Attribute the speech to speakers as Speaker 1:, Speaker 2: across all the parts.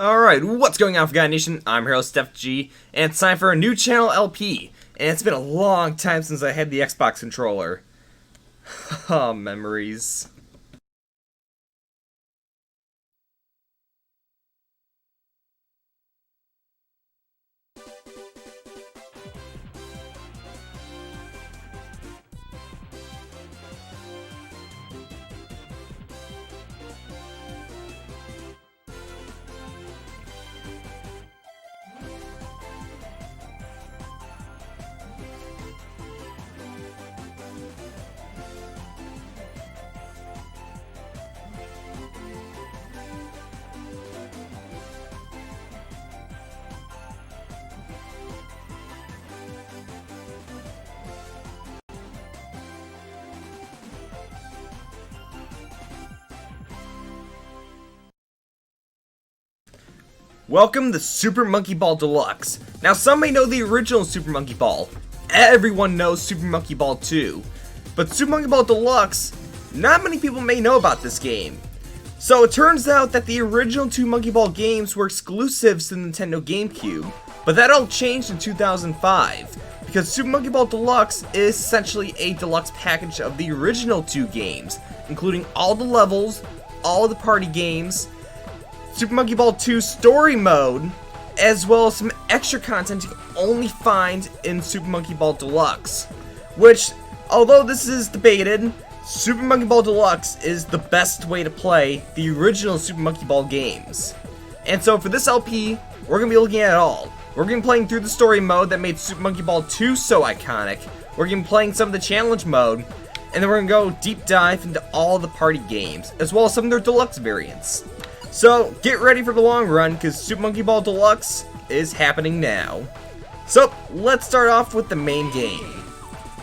Speaker 1: Alright, what's going on, Forgotten Nation? I'm Hero Steph G, and it's time for a new channel LP. And it's been a long time since I had the Xbox controller. Oh, memories. Welcome to Super Monkey Ball Deluxe. Now, some may know the original Super Monkey Ball. Everyone knows Super Monkey Ball 2. But Super Monkey Ball Deluxe, not many people may know about this game. So it turns out that the original two Monkey Ball games were exclusives to the Nintendo GameCube. But that all changed in 2005. Because Super Monkey Ball Deluxe is essentially a deluxe package of the original two games, including all the levels, all the party games, Super Monkey Ball 2 Story Mode, as well as some extra content you can only find in Super Monkey Ball Deluxe. Which, although this is debated, Super Monkey Ball Deluxe is the best way to play the original Super Monkey Ball games. And so for this LP, we're going to be looking at it all. We're going to be playing through the Story Mode that made Super Monkey Ball 2 so iconic. We're going to be playing some of the Challenge Mode, and then we're going to go deep dive into all the party games, as well as some of their deluxe variants. So, get ready for the long run, because Super Monkey Ball Deluxe is happening now. So, let's start off with the main game.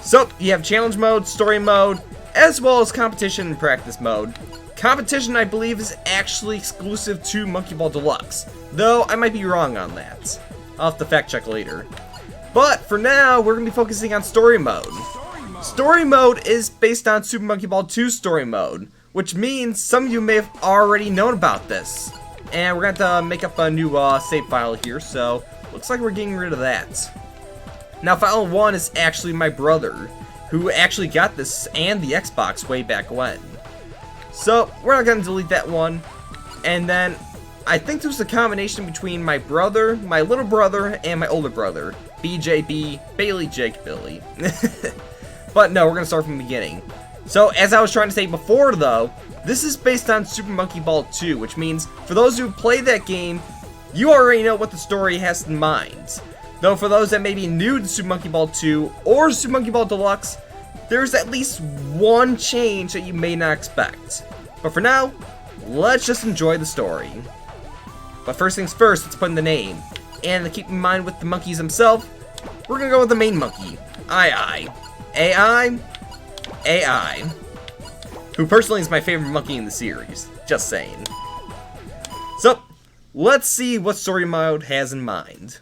Speaker 1: So, you have Challenge Mode, Story Mode, as well as Competition and Practice Mode. Competition, I believe, is actually exclusive to Monkey Ball Deluxe, though I might be wrong on that. I'll have to fact check later. But, for now, we're going to be focusing on Story Mode. Story Mode is based on Super Monkey Ball 2 Story Mode, which means some of you may have already known about this. And we're going to have to make up a new save file here, so looks like we're getting rid of that. Now, file 1 is actually my brother, who actually got this and the Xbox way back when. So, we're not going to delete that one. And then, I think there's a combination between my brother, my little brother, and my older brother. BJB, Bailey, Jake, Billy. But no, we're going to start from the beginning. So, as I was trying to say before, though, this is based on Super Monkey Ball 2, which means, for those who play that game, you already know what the story has in mind. Though, for those that may be new to Super Monkey Ball 2, or Super Monkey Ball Deluxe, there's at least one change that you may not expect. But for now, let's just enjoy the story. But first things first, let's put in the name. And to keep in mind with the monkeys themselves, we're gonna go with the main monkey, AI. AI, who personally is my favorite monkey in the series, just saying. So, let's see what Story Mode has in mind.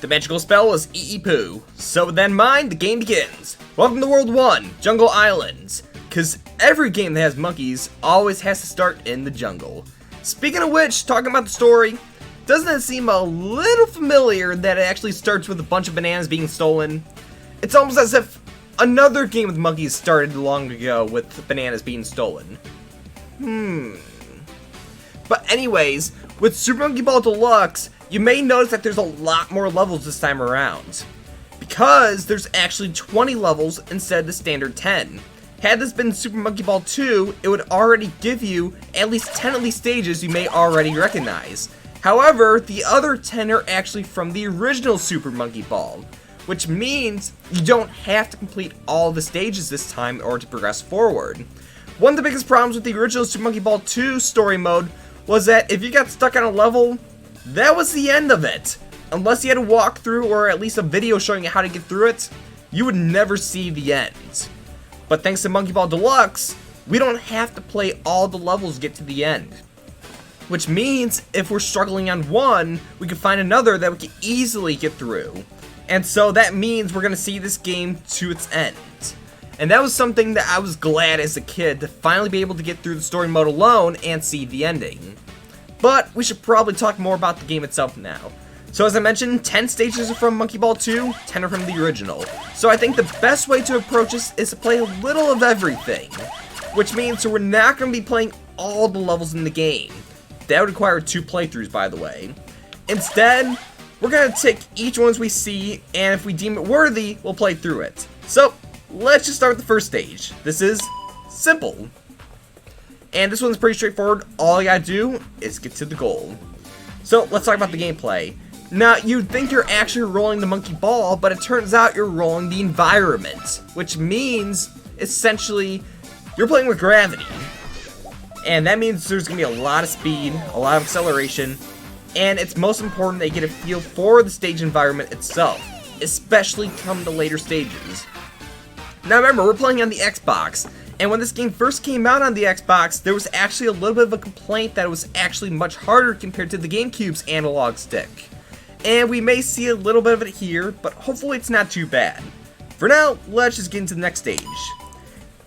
Speaker 1: The magical spell is Poo. So with that in mind, the game begins. Welcome to World 1, Jungle Islands. Cause every game that has monkeys always has to start in the jungle. Speaking of which, talking about the story, doesn't it seem a little familiar that it actually starts with a bunch of bananas being stolen? It's almost as if another game with monkeys started long ago with bananas being stolen. But anyways, with Super Monkey Ball Deluxe, you may notice that there's a lot more levels this time around. Because there's actually 20 levels instead of the standard 10. Had this been Super Monkey Ball 2, it would already give you at least 10 of these stages you may already recognize. However, the other 10 are actually from the original Super Monkey Ball, which means you don't have to complete all the stages this time in order to progress forward. One of the biggest problems with the original Super Monkey Ball 2 story mode was that if you got stuck on a level, that was the end of it. Unless you had a walkthrough or at least a video showing you how to get through it, you would never see the end. But thanks to Monkey Ball Deluxe, we don't have to play all the levels to get to the end. Which means if we're struggling on one, we can find another that we can easily get through. And so that means we're going to see this game to its end. And that was something that I was glad as a kid to finally be able to get through the story mode alone and see the ending. But we should probably talk more about the game itself now. So as I mentioned, 10 stages are from Monkey Ball 2, 10 are from the original. So I think the best way to approach this is to play a little of everything. Which means we're not going to be playing all the levels in the game. That would require 2 playthroughs, by the way. Instead, we're going to take each one as we see, and if we deem it worthy, we'll play through it. So, let's just start with the first stage. This is simple. And this one's pretty straightforward. All you gotta do is get to the goal. So, let's talk about the gameplay. Now, you'd think you're actually rolling the monkey ball, but it turns out you're rolling the environment. Which means, essentially, you're playing with gravity. And that means there's gonna be a lot of speed, a lot of acceleration, and it's most important that you get a feel for the stage environment itself, especially come the later stages. Now remember, we're playing on the Xbox, and when this game first came out on the Xbox, there was actually a little bit of a complaint that it was actually much harder compared to the GameCube's analog stick. And we may see a little bit of it here, but hopefully it's not too bad. For now, let's just get into the next stage.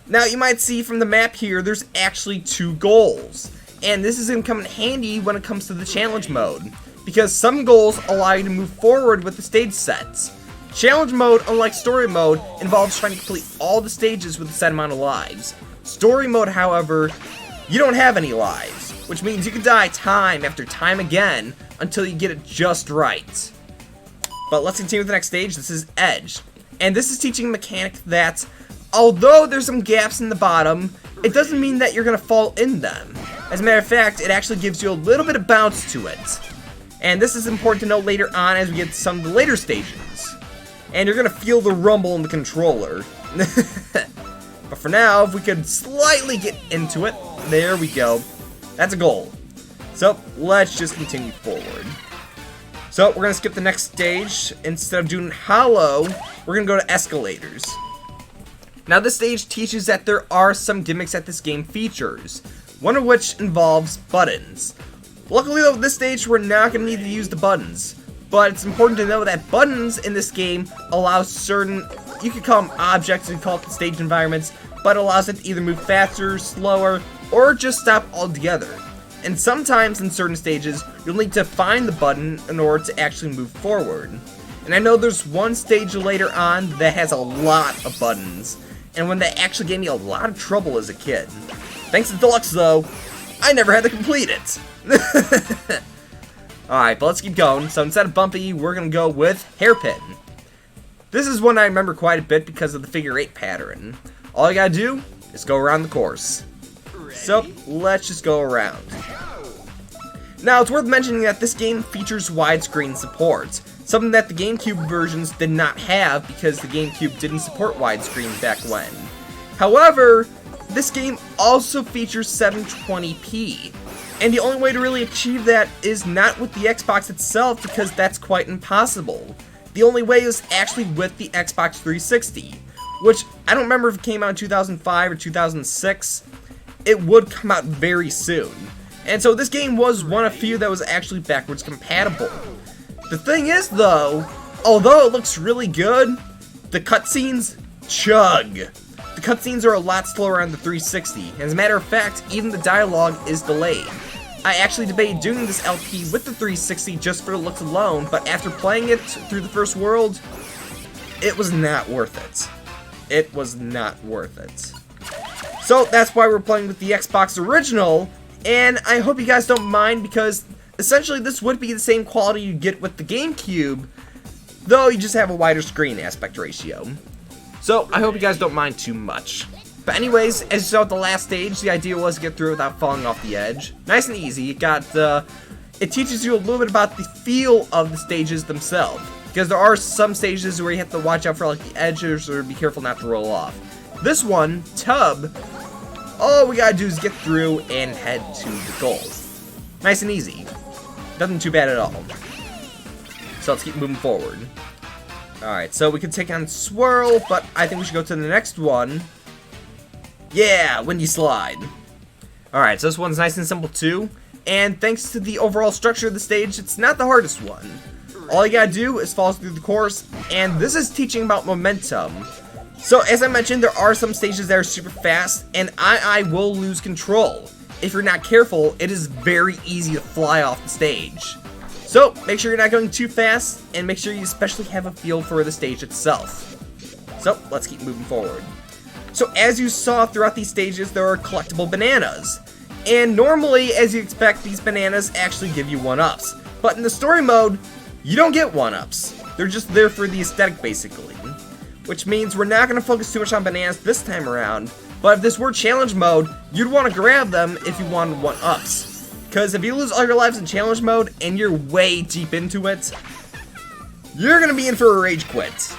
Speaker 1: Now you might see from the map here, there's actually 2 goals. And this is going to come in handy when it comes to the challenge mode, because some goals allow you to move forward with the stage sets. Challenge mode, unlike story mode, involves trying to complete all the stages with a set amount of lives. Story mode, however, you don't have any lives, which means you can die time after time again until you get it just right. But let's continue with the next stage. This is Edge. And this is teaching a mechanic that, although there's some gaps in the bottom, it doesn't mean that you're going to fall in them. As a matter of fact, it actually gives you a little bit of bounce to it. And this is important to know later on as we get to some of the later stages. And you're going to feel the rumble in the controller. But for now, if we could slightly get into it, there we go. That's a goal. So, let's just continue forward. So, we're going to skip the next stage. Instead of doing Hollow, we're going to go to Escalators. Now, this stage teaches that there are some gimmicks that this game features, one of which involves buttons. Luckily, though, with this stage, we're not going to need to use the buttons. But it's important to know that buttons in this game allow certain, you could call them objects, you could call it the stage environments, but it allows it to either move faster, slower, or just stop altogether. And sometimes in certain stages, you'll need to find the button in order to actually move forward. And I know there's one stage later on that has a lot of buttons, and one that actually gave me a lot of trouble as a kid. Thanks to Deluxe though, I never had to complete it. Alright, but let's keep going. So instead of Bumpy, we're going to go with Hairpin. This is one I remember quite a bit because of the figure 8 pattern. All you gotta do is go around the course. So, let's just go around. Now, it's worth mentioning that this game features widescreen support, something that the GameCube versions did not have because the GameCube didn't support widescreen back when. However, this game also features 720p. And the only way to really achieve that is not with the Xbox itself, because that's quite impossible. The only way is actually with the Xbox 360, which I don't remember if it came out in 2005 or 2006. It would come out very soon. And so this game was one of few that was actually backwards compatible. The thing is, though, although it looks really good, the cutscenes chug. The cutscenes are a lot slower on the 360. As a matter of fact, even the dialogue is delayed. I actually debated doing this LP with the 360 just for the looks alone, but after playing it through the first world, it was not worth it. It was not worth it. So that's why we're playing with the Xbox original, and I hope you guys don't mind because essentially this would be the same quality you get with the GameCube, though you just have a wider screen aspect ratio. So I hope you guys don't mind too much. But anyways, as you saw at the last stage, the idea was to get through without falling off the edge. Nice and easy. It teaches you a little bit about the feel of the stages themselves. Because there are some stages where you have to watch out for like the edges or be careful not to roll off. This one, Tub, all we gotta do is get through and head to the goal. Nice and easy. Nothing too bad at all. So let's keep moving forward. Alright, so we could take on Swirl, but I think we should go to the next one. Yeah, Windy Slide. Alright, so this one's nice and simple too. And thanks to the overall structure of the stage, it's not the hardest one. All you gotta do is follow through the course, and this is teaching about momentum. So as I mentioned, there are some stages that are super fast, and I will lose control. If you're not careful, it is very easy to fly off the stage. So make sure you're not going too fast, and make sure you especially have a feel for the stage itself. So let's keep moving forward. So as you saw throughout these stages, there are collectible bananas. And normally, as you expect, these bananas actually give you 1-ups. But in the story mode, you don't get 1-ups. They're just there for the aesthetic, basically. Which means we're not going to focus too much on bananas this time around. But if this were challenge mode, you'd want to grab them if you wanted 1-ups. Because if you lose all your lives in challenge mode and you're way deep into it, you're going to be in for a rage quit.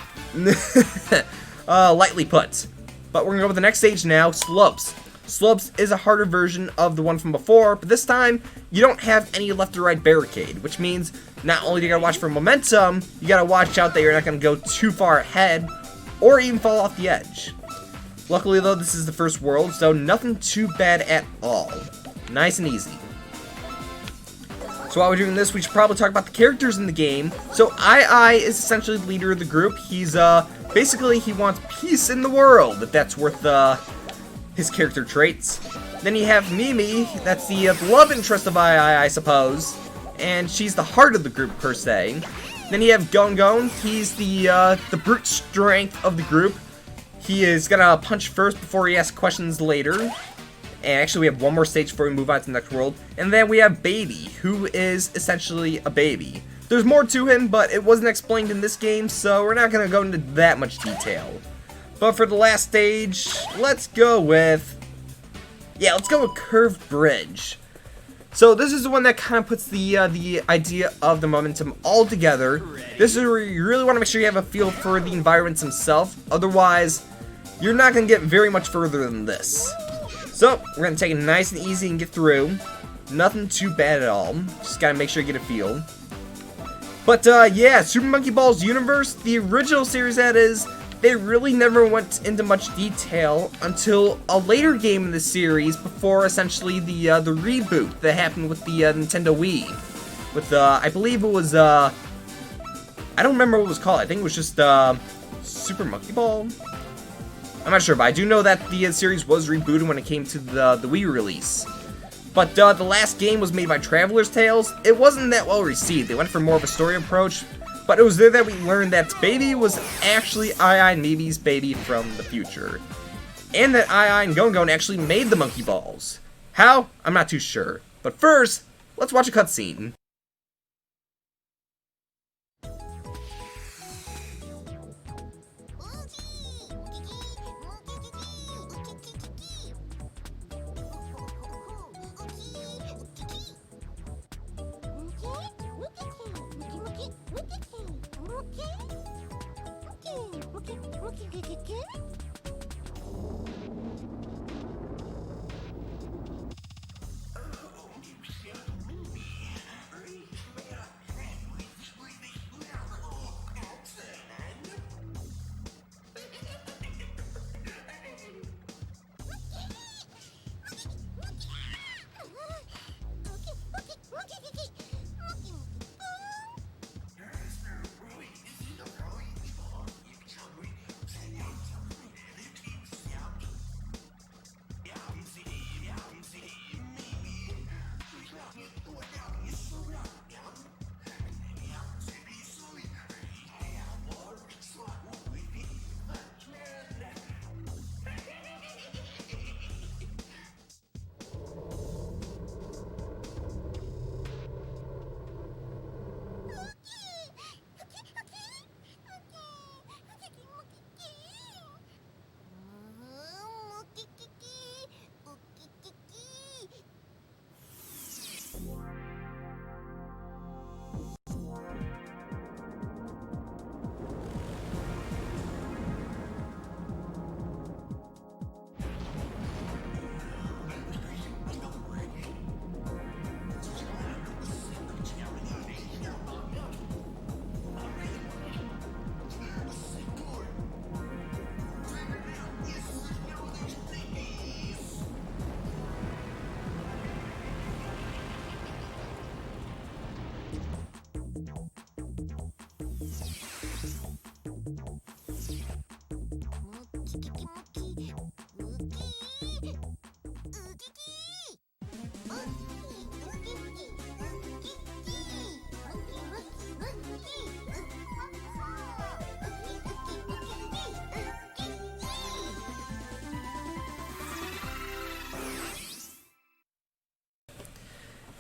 Speaker 1: Lightly put. But we're going to go with the next stage now, Slopes. Slopes is a harder version of the one from before, but this time, you don't have any left or right barricade, which means not only do you gotta watch for momentum, you gotta watch out that you're not gonna go too far ahead, or even fall off the edge. Luckily though, this is the first world, so nothing too bad at all. Nice and easy. So while we're doing this, we should probably talk about the characters in the game. So I is essentially the leader of the group. He's, basically he wants peace in the world, if that's worth, his character traits. Then you have Mimi, that's the love interest of I suppose. And she's the heart of the group, per se. Then you have Gon, he's the brute strength of the group. He is gonna punch first before he asks questions later. And actually we have one more stage before we move on to the next world. And then we have Baby, who is essentially a baby. There's more to him, but it wasn't explained in this game, so we're not gonna go into that much detail. But for the last stage, let's go with Curved Bridge. So this is the one that kind of puts the idea of the momentum all together. This is where you really want to make sure you have a feel for the environments themselves. Otherwise, you're not going to get very much further than this. So we're going to take it nice and easy and get through. Nothing too bad at all. Just got to make sure you get a feel. But yeah, Super Monkey Ball's universe, the original series that is, they really never went into much detail until a later game in the series before essentially the reboot that happened with the Nintendo Wii. With, I believe it was, I don't remember what it was called. I think it was just, Super Monkey Ball? I'm not sure, but I do know that the series was rebooted when it came to the Wii release. But, the last game was made by Traveler's Tales. It wasn't that well received. They went for more of a story approach. But it was there that we learned that Baby was actually I and Mimi's baby from the future. And that I and Gon actually made the Monkey Balls. How? I'm not too sure. But first, let's watch a cutscene.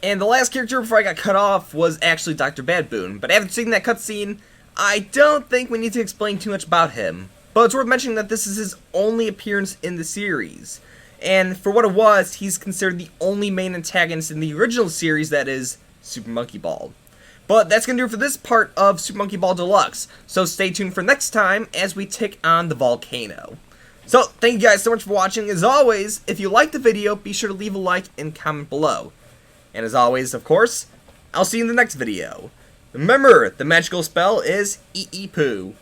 Speaker 1: And the last character before I got cut off was actually Dr. Badboon, but after seeing that cutscene, I don't think we need to explain too much about him. But it's worth mentioning that this is his only appearance in the series. And for what it was, he's considered the only main antagonist in the original series, that is, Super Monkey Ball. But that's going to do it for this part of Super Monkey Ball Deluxe, so stay tuned for next time as we take on the volcano. So, thank you guys so much for watching. As always, if you liked the video, be sure to leave a like and comment below. And as always, of course, I'll see you in the next video. Remember, the magical spell is Poo.